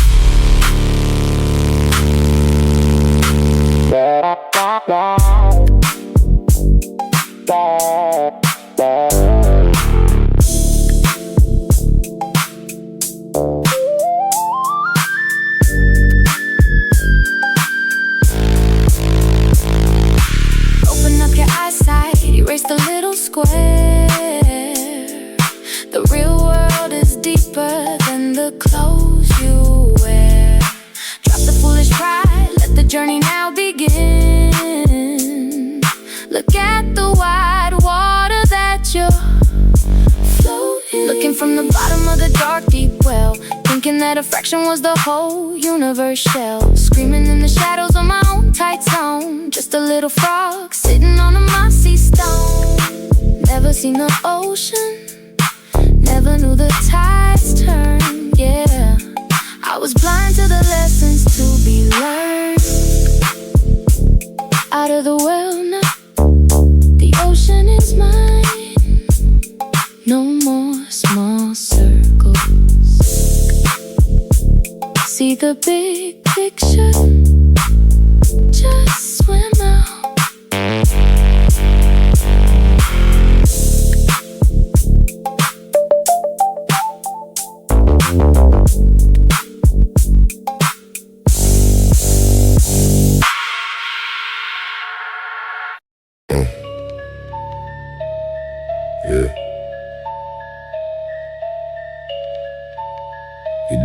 Open up your eyesight, erase the little square. The real world is deeper than the clothes you wear. Drop the foolish pride, let the journey now begin. Look at the wide water that you're floating. Looking from the bottom of the dark, deep well, thinking that a fraction was the whole universe shell. Screaming in the shadows of my own tight zone. Just a little frog sitting on a mossy stone. Never seen the ocean, never knew the tides turn, yeah. I was blind to the lessons to be learned. Out of the well now, the ocean is mine. No more small circles. See the big picture, just swim out.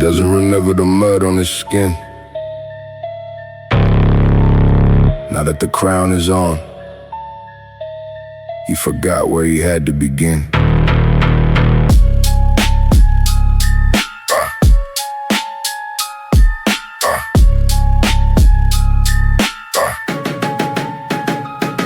doesn't remember the mud on his skin. Now that the crown is on, he forgot where he had to begin.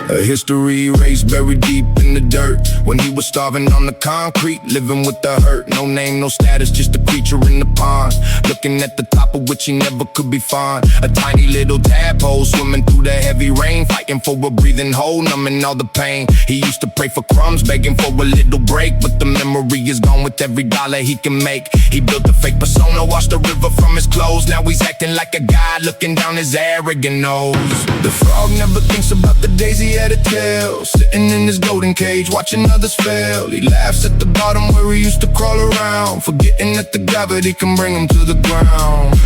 A history erased, buried deep in the dirt. When he was starving on the concrete, living with the hurt. No name, no status, just a creature in the pond, looking at the top of which he never could be found. A tiny little tadpole swimming through the heavy rain, fighting for a breathing hole, numbing all the pain. He used to pray for crumbs, begging for a little break, but the memory is gone with every dollar he can make. He built a fake persona, washed the river from his clothes. Now he's acting like a god, looking down his arrogant nose. The frog never thinks about the days he had a tail, sitting in his golden cage, watching others fail. He laughs at the bottom where he used to crawl around, forgetting that the gravity can bring him to the ground.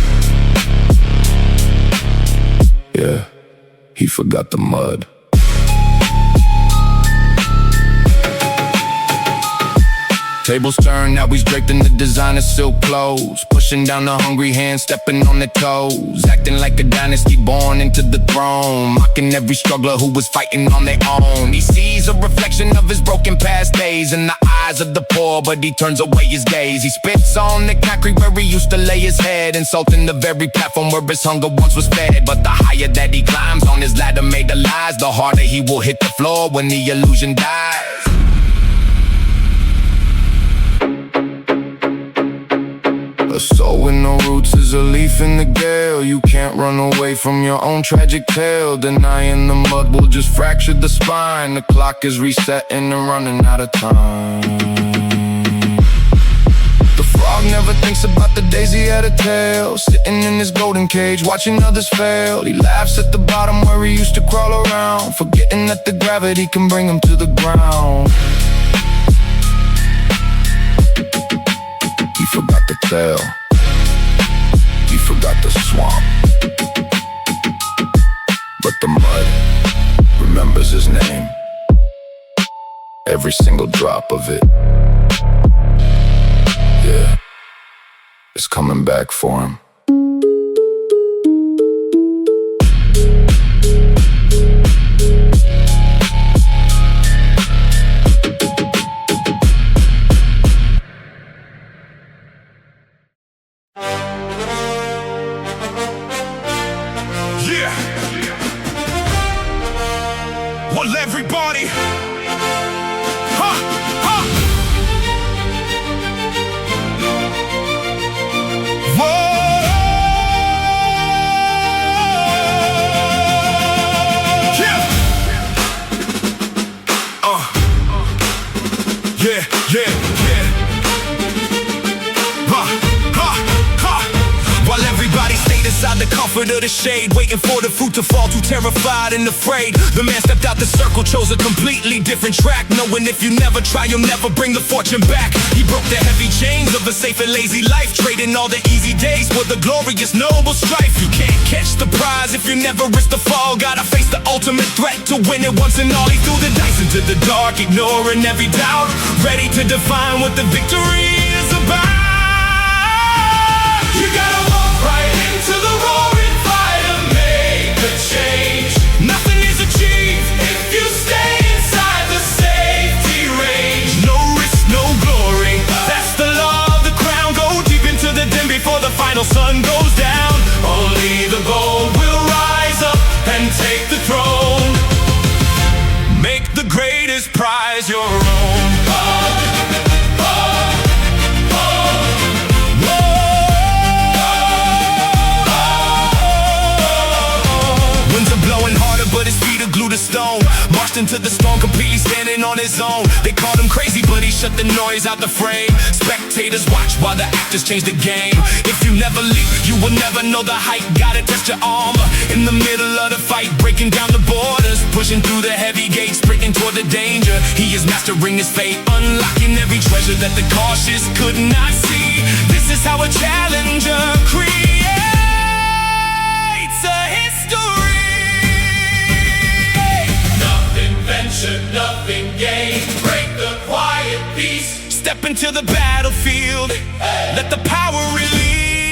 Yeah, he forgot the mud. Tables turn, now he's draped in the designer silk clothes, pushing down the hungry hands, stepping on their toes, acting like a dynasty born into the throne, mocking every struggler who was fighting on their own. He sees a reflection of his broken past days in the eyes of the poor, but he turns away his gaze. He spits on the concrete where he used to lay his head, insulting the very platform where his hunger once was fed. But the higher that he climbs on his ladder made of lies, the harder he will hit the floor when the illusion dies. A soul with no roots is a leaf in the gale. You can't run away from your own tragic tale. Denying the mud will just fracture the spine. The clock is resetting and running out of time. The frog never thinks about the days he had a tail, sitting in his golden cage, watching others fail. He laughs at the bottom where he used to crawl around, forgetting that the gravity can bring him to the ground. He forgot the tail, he forgot the swamp, but the mud remembers his name, every single drop of it. Yeah, it's coming back for him. Well, everybody, While everybody stayed inside the comfort of the shade, waiting for the fruit to fall, too terrified and afraid, the man stepped out the circle, chose a completely different track, knowing if you never try, you'll never bring the fortune back. He broke the heavy chains of a safe and lazy life, trading all the easy days for the glorious noble strife. You can't catch the prize if you never risk the fall, gotta face the ultimate threat to win it once and all. He threw the dice into the dark, ignoring every doubt, ready to define what the victory is about. You gotta walk right into the roaring fire, make a change. Nothing is achieved if you stay inside the safety range. No risk, no glory, that's the law of the crown. Go deep into the den before the final sun goes down. Only the bold will rise up and take the throne. Make the greatest prize your own. But his feet are glued to stone, marched into the storm completely standing on his own. They called him crazy, but he shut the noise out the frame. Spectators watch while the actors change the game. If you never leap, you will never know the height. Gotta test your armor in the middle of the fight, breaking down the borders, pushing through the heavy gates, sprinting toward the danger. He is mastering his fate, unlocking every treasure that the cautious could not see. This is how a challenger creates a history. Nothing gained, break the quiet peace. Step into the battlefield, let the power release.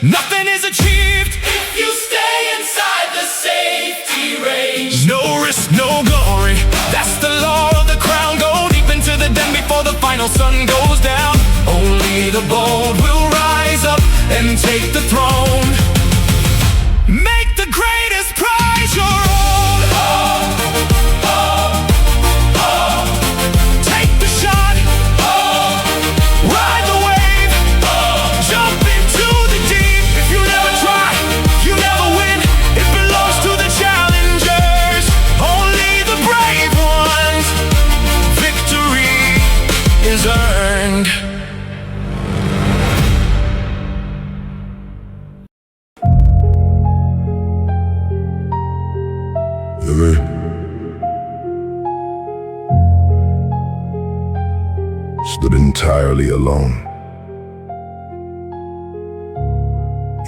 Nothing is achieved if you stay inside the safety range. No risk, no glory. That's the law of the crown. Go deep into the den before the final sun goes down. Only the bold will rise up and take the throne. Make the greatest prize your own. Take the shot. Ride the wave. Jump into the deep. If you never try, you never win. It belongs to the challengers, only the brave ones. Victory is earned. Stood entirely alone.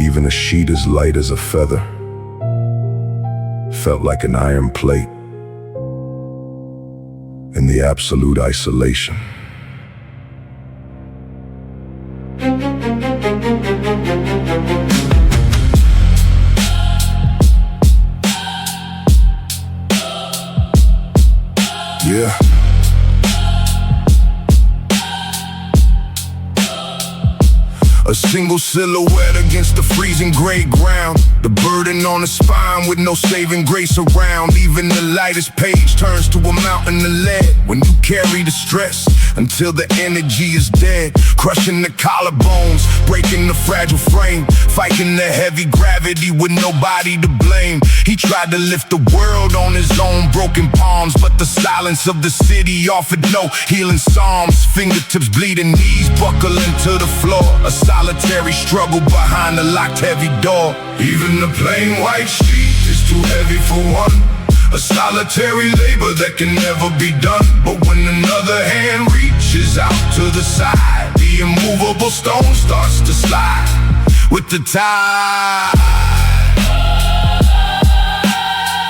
Even a sheet as light as a feather felt like an iron plate in the absolute isolation. Yeah. A single silhouette against the freezing gray ground. The burden on the spine with no saving grace around. Even the lightest page turns to a mountain of lead when you carry the stress until the energy is dead. Crushing the collarbones, breaking the fragile frame, fighting the heavy gravity with nobody to blame. He tried to lift the world on his own broken palms, but the silence of the city offered no healing psalms. Fingertips bleeding, knees buckling to the floor. A solitary struggle behind a locked heavy door. Even the plain white sheet is too heavy for one. A solitary labor that can never be done. But when another hand reaches out to the side, the immovable stone starts to slide with the tide.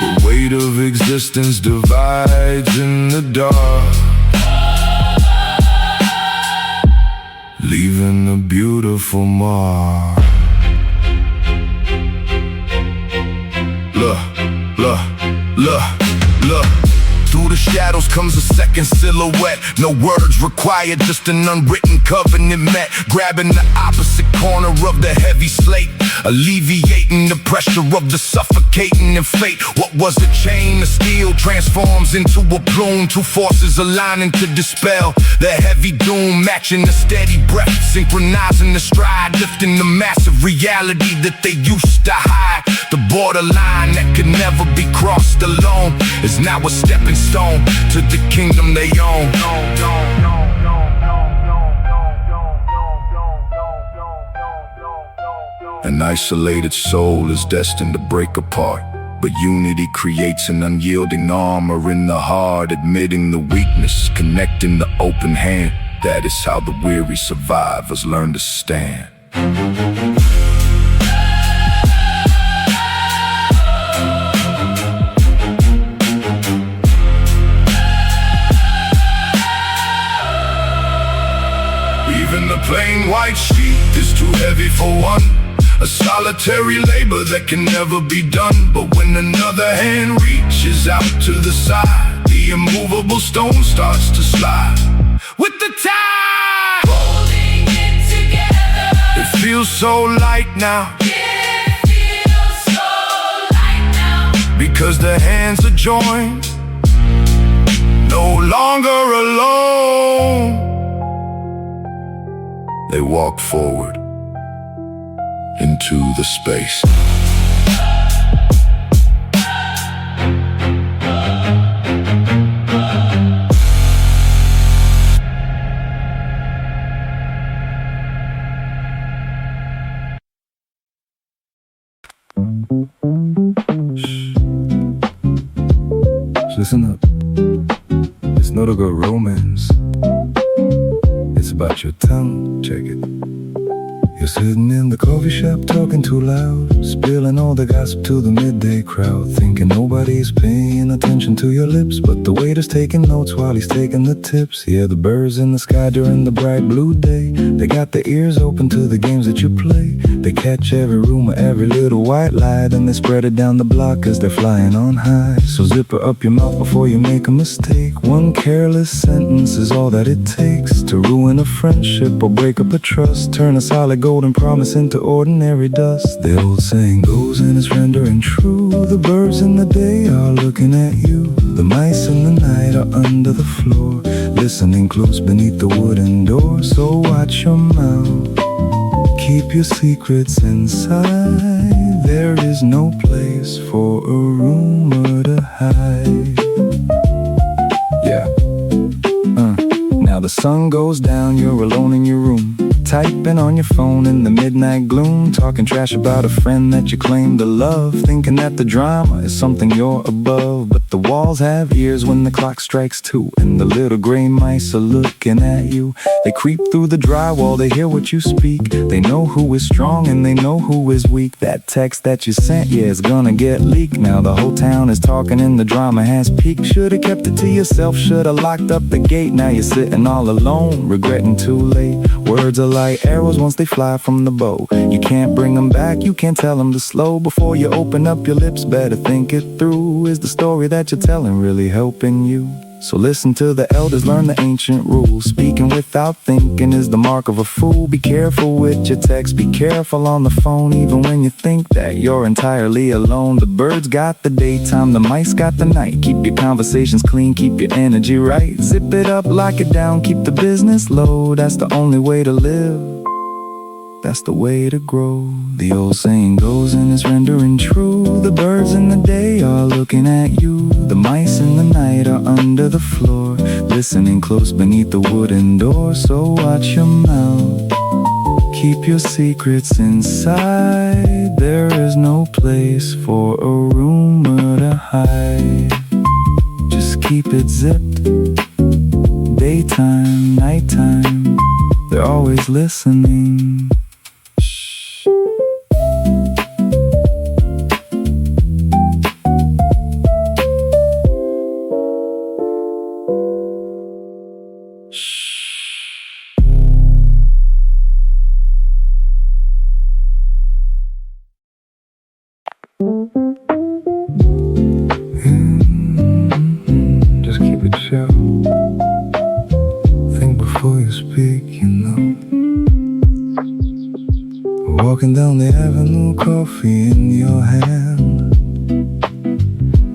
The weight of existence divides in the dark, leaving a beautiful mark. Look, look, look, look. Through the shadows comes a second silhouette. No words required, just an unwritten covenant met. Grabbing the opposite corner of the heavy slate, alleviating the pressure of the suffocating and fate. What was a chain of steel transforms into a plume. Two forces aligning to dispel the heavy doom, matching the steady breath, synchronizing the stride, lifting the massive reality that they used to hide. The borderline that could never be crossed alone is now a stepping stone to the kingdom they own. An isolated soul is destined to break apart, but unity creates an unyielding armor in the heart, admitting the weakness, connecting the open hand. That is how the weary survivors learn to stand. Even the plain white sheet is too heavy for one. A solitary labor that can never be done. But when another hand reaches out to the side, the immovable stone starts to slide with the tide. Holding it together. It feels so light now. It feels so light now. Because the hands are joined, no longer alone. They walk forward into the space. Listen up. It's not a good romance. It's about your tongue. Check it. You're sitting in the coffee shop talking too loud, spilling all the gossip to the midday crowd, thinking nobody's paying attention to your lips, but the waiter's taking notes while he's taking the tips. Yeah, the birds in the sky during the bright blue day, they got their ears open to the games that you play. They catch every rumor, every little white lie, then they spread it down the block as they're flying on high. So zipper up your mouth before you make a mistake. One careless sentence is all that it takes to ruin a friendship or break up a trust, turn a solid golden promise into ordinary dust. The old saying goes and it's rendering true. The birds in the day are looking at you. The mice in the night are under the floor, listening close beneath the wooden door. So watch your mouth, keep your secrets inside. There is no place for a rumor to hide. Yeah. Now the sun goes down, you're alone in your room, typing on your phone in the midnight gloom, talking trash about a friend that you claim to love, thinking that the drama is something you're above. But the walls have ears when the clock strikes 2, and the little gray mice are looking at you. They creep through the drywall, they hear what you speak, they know who is strong and they know who is weak. That text that you sent, yeah, it's gonna get leaked. Now the whole town is talking and the drama has peaked. Should've kept it to yourself, should've locked up the gate. Now you're sitting all alone, regretting too late. Words are like arrows once they fly from the bow. You can't bring them back, you can't tell them to slow. Before you open up your lips, better think it through. Is the story that you're telling really helping you? So listen to the elders, learn the ancient rules. Speaking without thinking is the mark of a fool. Be careful with your text, be careful on the phone, even when you think that you're entirely alone. The birds got the daytime, the mice got the night. Keep your conversations clean, keep your energy right. Zip it up, lock it down, keep the business low. That's the only way to live, that's the way to grow. The old saying goes and it's rendering true. The birds in the day are looking at you. The mice in the night are under the floor, listening close beneath the wooden door. So watch your mouth, keep your secrets inside. There is no place for a rumor to hide. Just keep it zipped, daytime, nighttime, they're always listening. Just keep it chill. Think before you speak, you know. Walking down the avenue, coffee in your hand.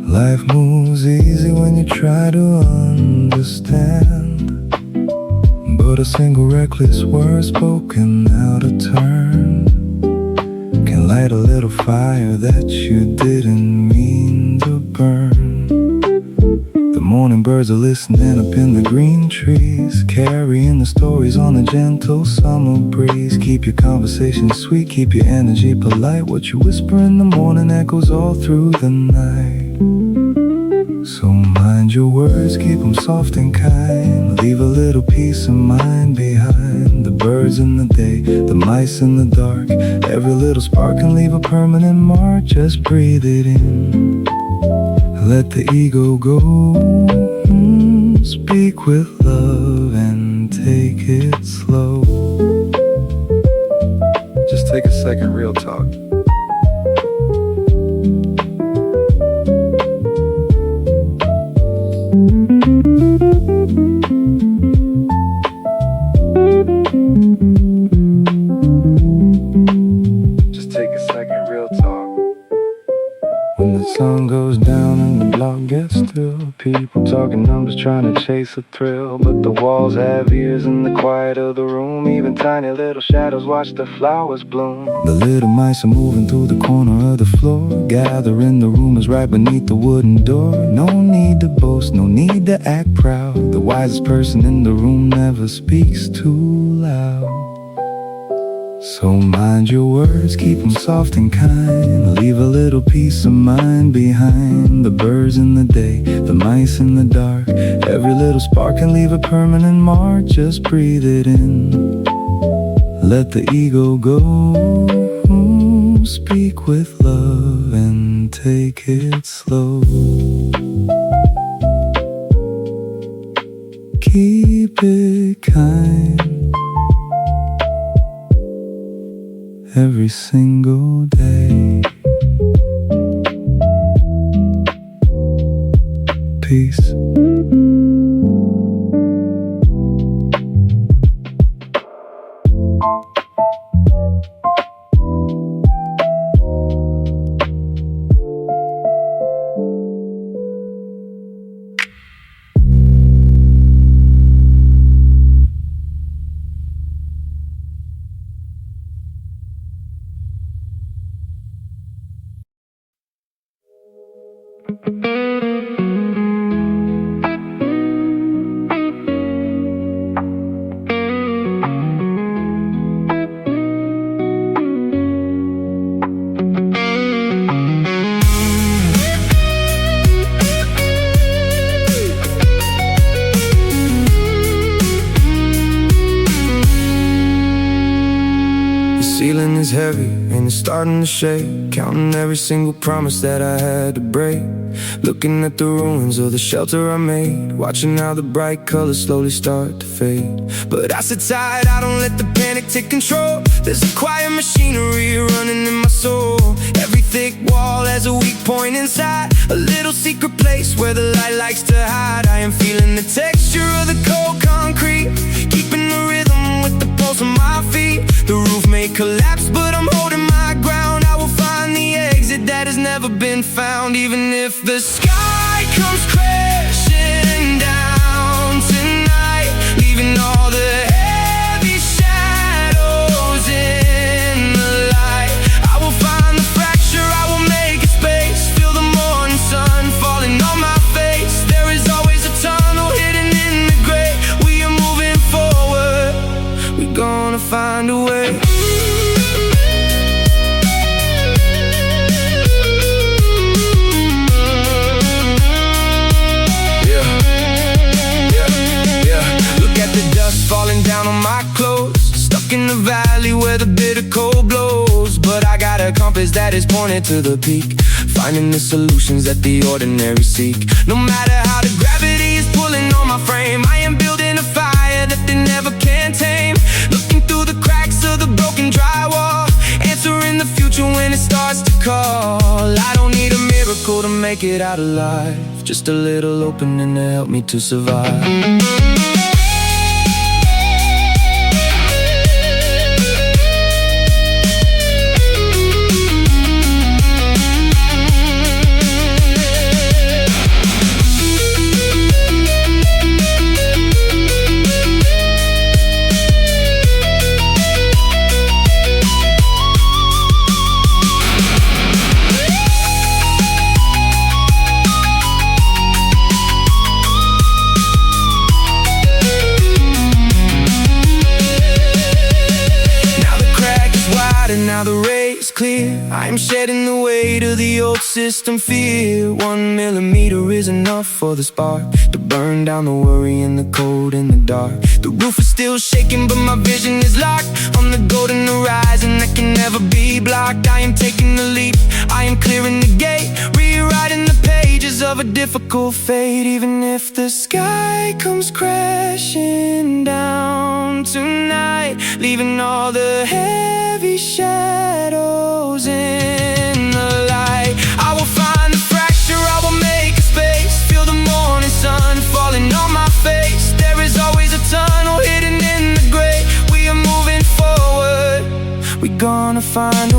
Life moves easy when you try to understand, but a single reckless word spoken out of turn can light a little fire that you didn't mean to burn. The morning birds are listening up in the green trees, carrying the stories on a gentle summer breeze. Keep your conversation sweet, keep your energy polite. What you whisper in the morning echoes all through the night. So mind your words, keep them soft and kind. Leave a little peace of mind behind. The birds in the day, the mice in the dark, every little spark can leave a permanent mark. Just breathe it in, let the ego go. Speak with love and take it slow. Just take a second, real talk. Just take a second, real talk. When the sun goes down and the block gets still, people talking numbers trying to chase a thrill. But the walls have ears in the quiet of the room. Even tiny little shadows watch the flowers bloom. The little mice are moving through the corner of the floor, gathering the rumors right beneath the wooden door. No need to boast, no need to act proud. The wisest person in the room never speaks too loud. So mind your words, keep them soft and kind. Leave a little peace of mind behind. The birds in the day, the mice in the dark, every little spark can leave a permanent mark. Just breathe it in, Let the ego go. Speak with love and take it slow. Keep it kind every single day. Peace. The ceiling is heavy and it's starting to shake, counting every single promise that I had to break. Looking at the ruins of the shelter I made, watching how the bright colors slowly start to fade. But I sit tight, I don't let the panic take control. There's a quiet machinery running in my soul. Every thick wall has a weak point inside, a little secret place where the light likes to hide. I am feeling the texture of the cold concrete, keeping the rhythm with the pulse of my feet. The roof may collapse, but I'm holding my ground. I will find the exit that has never been found. Even if the sky comes crashing down tonight, leaving all the heavy shadows in the light, I will find the fracture, I will make a space. Feel the morning sun falling on my face. There is always a tunnel hidden in the gray. We are moving forward, we're gonna find a way. Falling down on my clothes, stuck in the valley where the bitter cold blows. But I got a compass that is pointed to the peak, finding the solutions that the ordinary seek. No matter how the gravity is pulling on my frame, I am building a fire that they never can tame. Looking through the cracks of the broken drywall, answering the future when it starts to call. I don't need a miracle to make it out alive, just a little opening to help me to survive. And now the ray is clear, I'm shedding the weight of the old system fear. 1 millimeter is enough for the spark to burn down the worry and the cold in the dark. The roof is still shaking, but my vision is locked on the golden horizon that can never be blocked. I am taking the leap, I am clearing the gate, rewriting the pages of a difficult fate. Even if the sky comes crashing down tonight, leaving all the heavy shadows in the light, I will find the fracture, I will make a space. Feel the morning sun falling on my face. There is always a tunnel hidden in the gray. We are moving forward, we're gonna find a